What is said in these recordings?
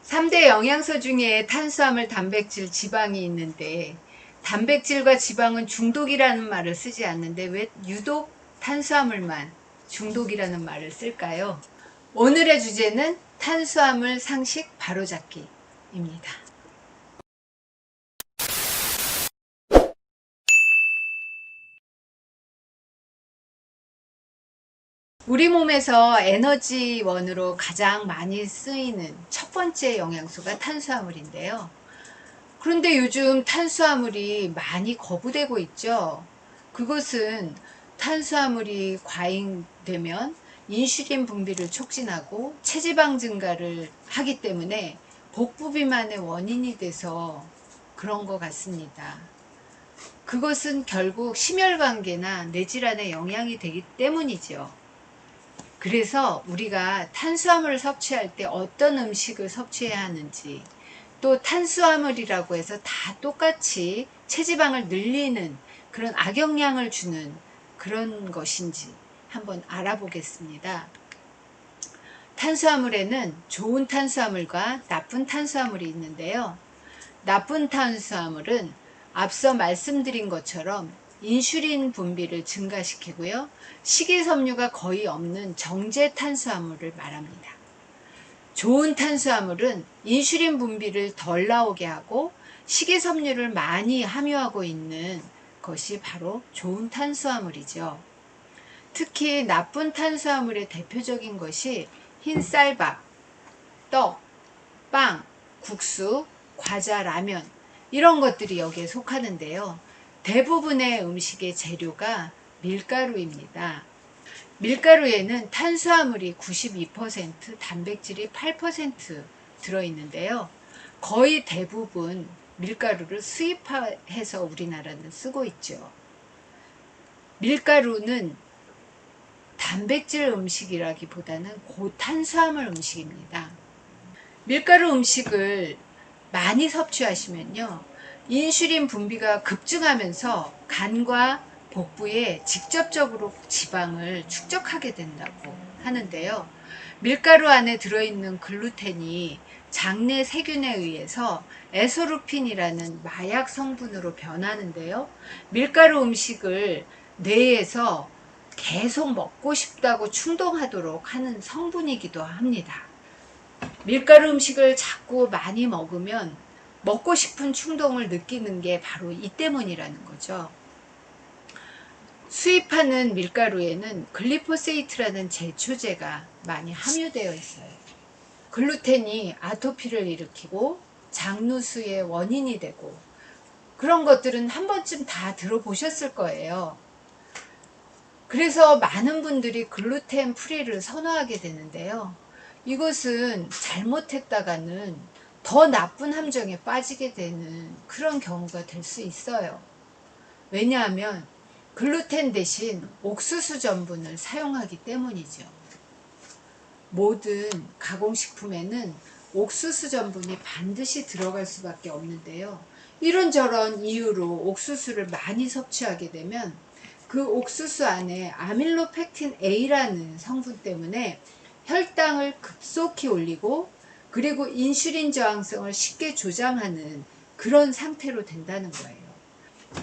3대 영양소 중에 탄수화물, 단백질, 지방이 있는데 단백질과 지방은 중독이라는 말을 쓰지 않는데 왜 유독 탄수화물만 중독이라는 말을 쓸까요? 오늘의 주제는 탄수화물 상식 바로잡기입니다. 우리 몸에서 에너지원으로 가장 많이 쓰이는 첫 번째 영양소가 탄수화물인데요. 그런데 요즘 탄수화물이 많이 거부되고 있죠. 그것은 탄수화물이 과잉되면 인슐린 분비를 촉진하고 체지방 증가를 하기 때문에 복부 비만의 원인이 돼서 그런 것 같습니다. 그것은 결국 심혈관계나 뇌질환에 영향이 되기 때문이죠. 그래서 우리가 탄수화물을 섭취할 때 어떤 음식을 섭취해야 하는지, 또 탄수화물이라고 해서 다 똑같이 체지방을 늘리는 그런 악영향을 주는 그런 것인지 한번 알아보겠습니다. 탄수화물에는 좋은 탄수화물과 나쁜 탄수화물이 있는데요. 나쁜 탄수화물은 앞서 말씀드린 것처럼 인슐린 분비를 증가시키고요. 식이섬유가 거의 없는 정제 탄수화물을 말합니다. 좋은 탄수화물은 인슐린 분비를 덜 나오게 하고 식이섬유를 많이 함유하고 있는 것이 바로 좋은 탄수화물이죠. 특히 나쁜 탄수화물의 대표적인 것이 흰쌀밥, 떡, 빵, 국수, 과자, 라면 이런 것들이 여기에 속하는데요. 대부분의 음식의 재료가 밀가루입니다. 밀가루에는 탄수화물이 92%, 단백질이 8% 들어있는데요. 거의 대부분 밀가루를 수입해서 우리나라는 쓰고 있죠. 밀가루는 단백질 음식이라기보다는 고탄수화물 음식입니다. 밀가루 음식을 많이 섭취하시면요, 인슐린 분비가 급증하면서 간과 복부에 직접적으로 지방을 축적하게 된다고 하는데요. 밀가루 안에 들어있는 글루텐이 장내 세균에 의해서 에소루핀이라는 마약 성분으로 변하는데요. 밀가루 음식을 뇌에서 계속 먹고 싶다고 충동하도록 하는 성분이기도 합니다. 밀가루 음식을 자꾸 많이 먹으면 먹고 싶은 충동을 느끼는 게 바로 이 때문이라는 거죠. 수입하는 밀가루에는 글리포세이트라는 제초제가 많이 함유되어 있어요. 글루텐이 아토피를 일으키고 장누수의 원인이 되고 그런 것들은 한 번쯤 다 들어보셨을 거예요. 그래서 많은 분들이 글루텐 프리를 선호하게 되는데요. 이것은 잘못했다가는 더 나쁜 함정에 빠지게 되는 그런 경우가 될 수 있어요. 왜냐하면 글루텐 대신 옥수수 전분을 사용하기 때문이죠. 모든 가공식품에는 옥수수 전분이 반드시 들어갈 수밖에 없는데요. 이런저런 이유로 옥수수를 많이 섭취하게 되면 그 옥수수 안에 아밀로펙틴 A라는 성분 때문에 혈당을 급속히 올리고 그리고 인슐린 저항성을 쉽게 조장하는 그런 상태로 된다는 거예요.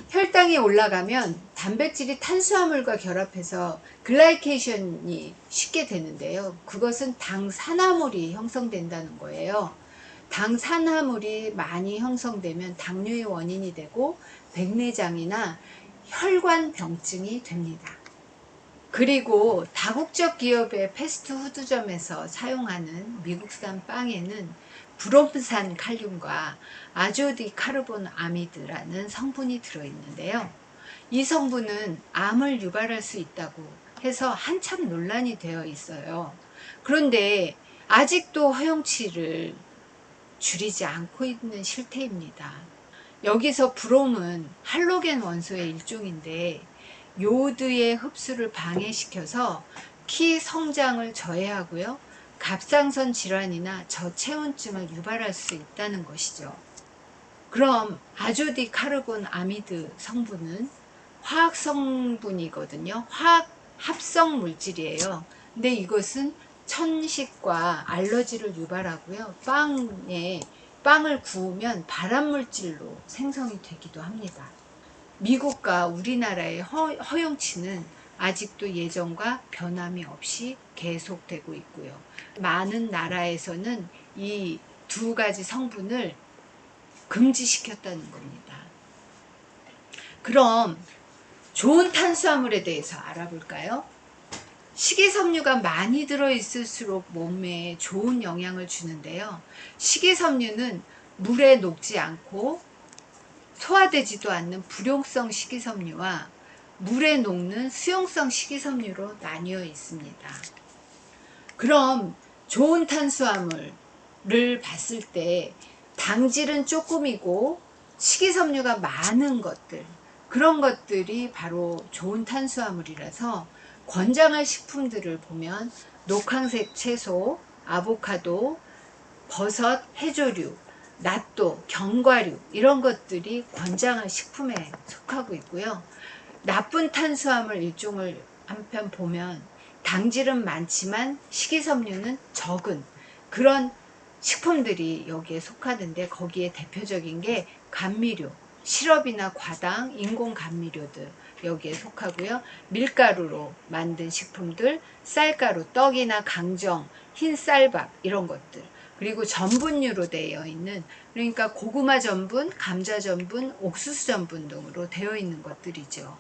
혈당이 올라가면 단백질이 탄수화물과 결합해서 글라이케이션이 쉽게 되는데요. 그것은 당산화물이 형성된다는 거예요. 당산화물이 많이 형성되면 당뇨의 원인이 되고 백내장이나 혈관병증이 됩니다. 그리고 다국적 기업의 패스트푸드점에서 사용하는 미국산 빵에는 브롬산 칼륨과 아조디카르본 아미드라는 성분이 들어있는데요. 이 성분은 암을 유발할 수 있다고 해서 한참 논란이 되어 있어요. 그런데 아직도 허용치를 줄이지 않고 있는 실태입니다. 여기서 브롬은 할로겐 원소의 일종인데 요오드의 흡수를 방해시켜서 키 성장을 저해하고요. 갑상선 질환이나 저체온증을 유발할 수 있다는 것이죠. 그럼 아조디카르본 아미드 성분은 화학 성분이거든요. 화학 합성 물질이에요. 근데 이것은 천식과 알러지를 유발하고요. 빵을 구우면 발암물질로 생성이 되기도 합니다. 미국과 우리나라의 허용치는 아직도 예전과 변함이 없이 계속되고 있고요. 많은 나라에서는 이 두 가지 성분을 금지시켰다는 겁니다. 그럼 좋은 탄수화물에 대해서 알아볼까요? 식이섬유가 많이 들어있을수록 몸에 좋은 영향을 주는데요. 식이섬유는 물에 녹지 않고 소화되지도 않는 불용성 식이섬유와 물에 녹는 수용성 식이섬유로 나뉘어 있습니다. 그럼 좋은 탄수화물을 봤을 때 당질은 조금이고 식이섬유가 많은 것들, 그런 것들이 바로 좋은 탄수화물이라서 권장할 식품들을 보면 녹황색 채소, 아보카도, 버섯, 해조류, 낫또, 견과류 이런 것들이 권장할 식품에 속하고 있고요. 나쁜 탄수화물 일종을 한편 보면 당질은 많지만 식이섬유는 적은 그런 식품들이 여기에 속하는데, 거기에 대표적인 게 감미료, 시럽이나 과당, 인공 감미료들 여기에 속하고요. 밀가루로 만든 식품들, 쌀가루, 떡이나 강정, 흰 쌀밥 이런 것들, 그리고 전분유로 되어 있는, 그러니까 고구마 전분, 감자 전분, 옥수수 전분 등으로 되어 있는 것들이죠.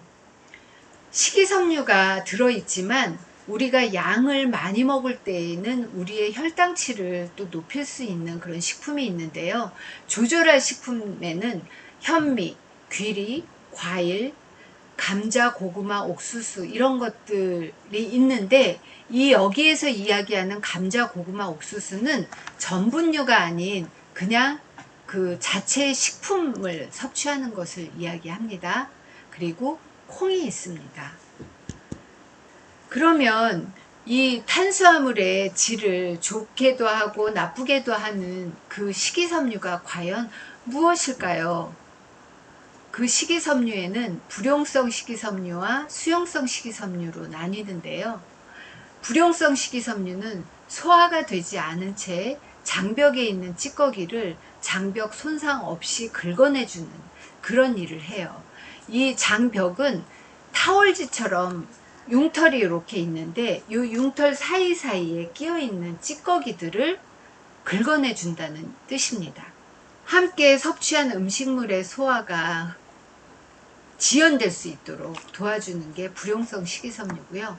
식이섬유가 들어있지만 우리가 양을 많이 먹을 때에는 우리의 혈당치를 또 높일 수 있는 그런 식품이 있는데요. 조절할 식품에는 현미, 귀리, 과일, 감자, 고구마, 옥수수 이런 것들이 있는데, 이 여기에서 이야기하는 감자, 고구마, 옥수수는 전분류가 아닌 그냥 그 자체의 식품을 섭취하는 것을 이야기합니다. 그리고 콩이 있습니다. 그러면 이 탄수화물의 질을 좋게도 하고 나쁘게도 하는 그 식이섬유가 과연 무엇일까요? 그 식이섬유에는 불용성 식이섬유와 수용성 식이섬유로 나뉘는데요. 불용성 식이섬유는 소화가 되지 않은 채 장벽에 있는 찌꺼기를 장벽 손상 없이 긁어내주는 그런 일을 해요. 이 장벽은 타월지처럼 융털이 이렇게 있는데, 이 융털 사이사이에 끼어있는 찌꺼기들을 긁어내준다는 뜻입니다. 함께 섭취한 음식물의 소화가 지연될 수 있도록 도와주는 게 불용성 식이섬유고요.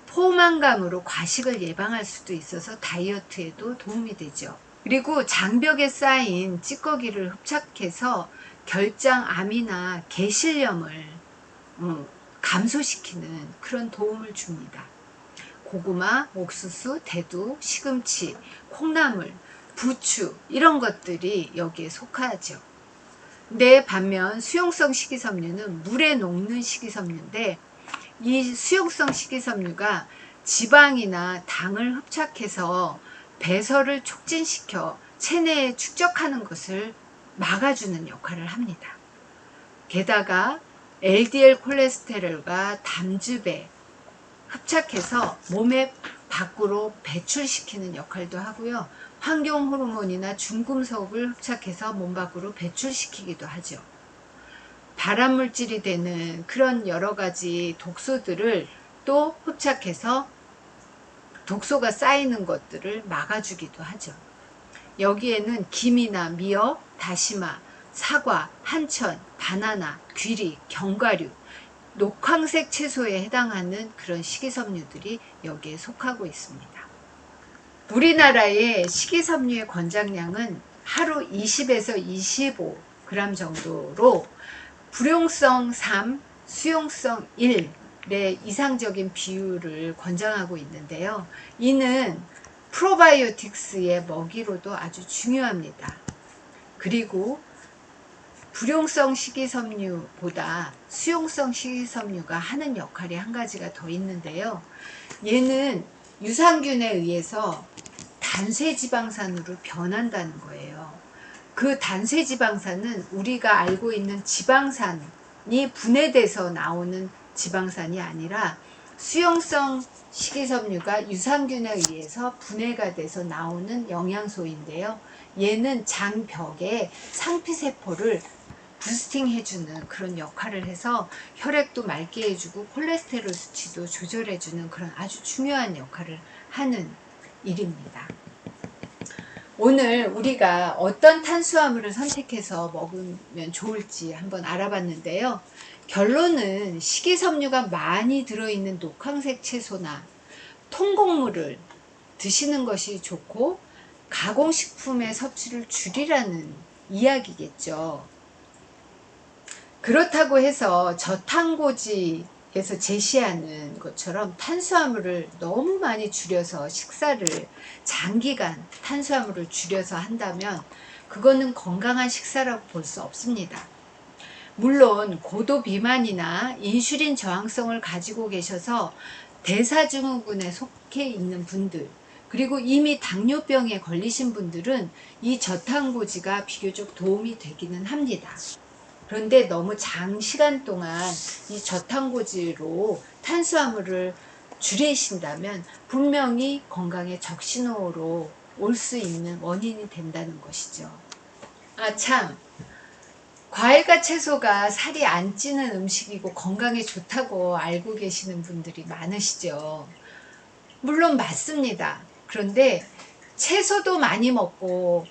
포만감으로 과식을 예방할 수도 있어서 다이어트에도 도움이 되죠. 그리고 장벽에 쌓인 찌꺼기를 흡착해서 결장암이나 개실염을 감소시키는 그런 도움을 줍니다. 고구마, 옥수수, 대두, 시금치, 콩나물, 부추 이런 것들이 여기에 속하죠. 근데 반면 수용성 식이섬유는 물에 녹는 식이섬유인데, 이 수용성 식이섬유가 지방이나 당을 흡착해서 배설을 촉진시켜 체내에 축적하는 것을 막아주는 역할을 합니다. 게다가 LDL 콜레스테롤과 담즙에 흡착해서 몸의 밖으로 배출시키는 역할도 하고요. 환경 호르몬이나 중금속을 흡착해서 몸 밖으로 배출시키기도 하죠. 발암물질이 되는 그런 여러 가지 독소들을 또 흡착해서 독소가 쌓이는 것들을 막아주기도 하죠. 여기에는 김이나 미역, 다시마, 사과, 한천, 바나나, 귀리, 견과류, 녹황색 채소에 해당하는 그런 식이섬유들이 여기에 속하고 있습니다. 우리나라의 식이섬유의 권장량은 하루 20에서 25g 정도로 불용성 3, 수용성 1의 이상적인 비율을 권장하고 있는데요. 이는 프로바이오틱스의 먹이로도 아주 중요합니다. 그리고 불용성 식이섬유보다 수용성 식이섬유가 하는 역할이 한 가지가 더 있는데요. 얘는 유산균에 의해서 단쇄지방산으로 변한다는 거예요. 그 단쇄지방산은 우리가 알고 있는 지방산이 분해돼서 나오는 지방산이 아니라 수용성 식이섬유가 유산균에 의해서 분해가 돼서 나오는 영양소인데요. 얘는 장벽에 상피세포를 부스팅 해주는 그런 역할을 해서 혈액도 맑게 해주고 콜레스테롤 수치도 조절해주는 그런 아주 중요한 역할을 하는 일입니다. 오늘 우리가 어떤 탄수화물을 선택해서 먹으면 좋을지 한번 알아봤는데요. 결론은 식이섬유가 많이 들어있는 녹황색 채소나 통곡물을 드시는 것이 좋고 가공식품의 섭취를 줄이라는 이야기겠죠. 그렇다고 해서 저탄고지에서 제시하는 것처럼 탄수화물을 너무 많이 줄여서 식사를 장기간 탄수화물을 줄여서 한다면 그거는 건강한 식사라고 볼 수 없습니다. 물론 고도 비만이나 인슐린 저항성을 가지고 계셔서 대사증후군에 속해 있는 분들, 그리고 이미 당뇨병에 걸리신 분들은 이 저탄고지가 비교적 도움이 되기는 합니다. 그런데 너무 장시간 동안 이 저탄고지로 탄수화물을 줄이신다면 분명히 건강에 적신호로 올 수 있는 원인이 된다는 것이죠. 아, 참. 과일과 채소가 살이 안 찌는 음식이고 건강에 좋다고 알고 계시는 분들이 많으시죠. 물론 맞습니다. 그런데 채소도 많이 먹고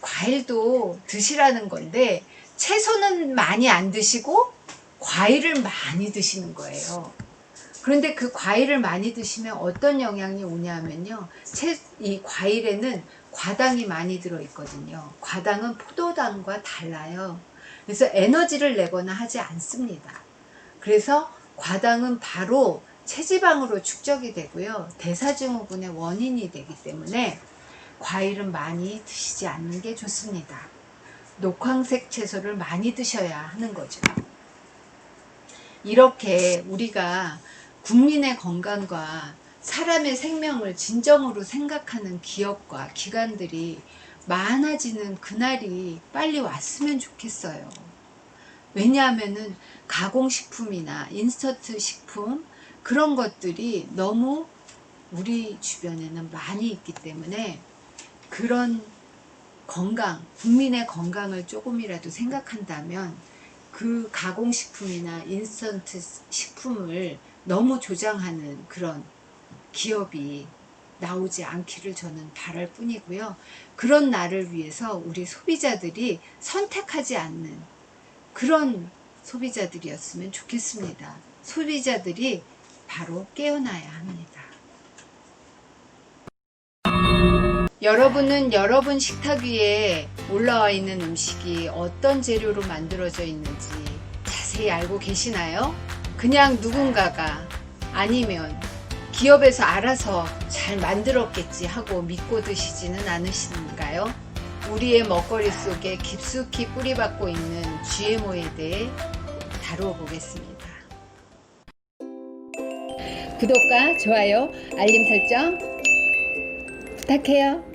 과일도 드시라는 건데 채소는 많이 안 드시고 과일을 많이 드시는 거예요. 그런데 그 과일을 많이 드시면 어떤 영향이 오냐면요. 이 과일에는 과당이 많이 들어있거든요. 과당은 포도당과 달라요. 그래서 에너지를 내거나 하지 않습니다. 그래서 과당은 바로 체지방으로 축적이 되고요. 대사증후군의 원인이 되기 때문에 과일은 많이 드시지 않는 게 좋습니다. 녹황색 채소를 많이 드셔야 하는 거죠. 이렇게 우리가 국민의 건강과 사람의 생명을 진정으로 생각하는 기업과 기관들이 많아지는 그날이 빨리 왔으면 좋겠어요. 왜냐하면은 가공식품이나 인스턴트 식품 그런 것들이 너무 우리 주변에는 많이 있기 때문에 그런 건강, 국민의 건강을 조금이라도 생각한다면 그 가공식품이나 인스턴트 식품을 너무 조장하는 그런 기업이 나오지 않기를 저는 바랄 뿐이고요. 그런 날을 위해서 우리 소비자들이 선택하지 않는 그런 소비자들이었으면 좋겠습니다. 소비자들이 바로 깨어나야 합니다. 여러분은 여러분 식탁 위에 올라와 있는 음식이 어떤 재료로 만들어져 있는지 자세히 알고 계시나요? 그냥 누군가가 아니면 기업에서 알아서 잘 만들었겠지 하고 믿고 드시지는 않으신가요? 우리의 먹거리 속에 깊숙이 뿌리박고 있는 GMO에 대해 다루어 보겠습니다. 구독과 좋아요, 알림 설정 부탁해요.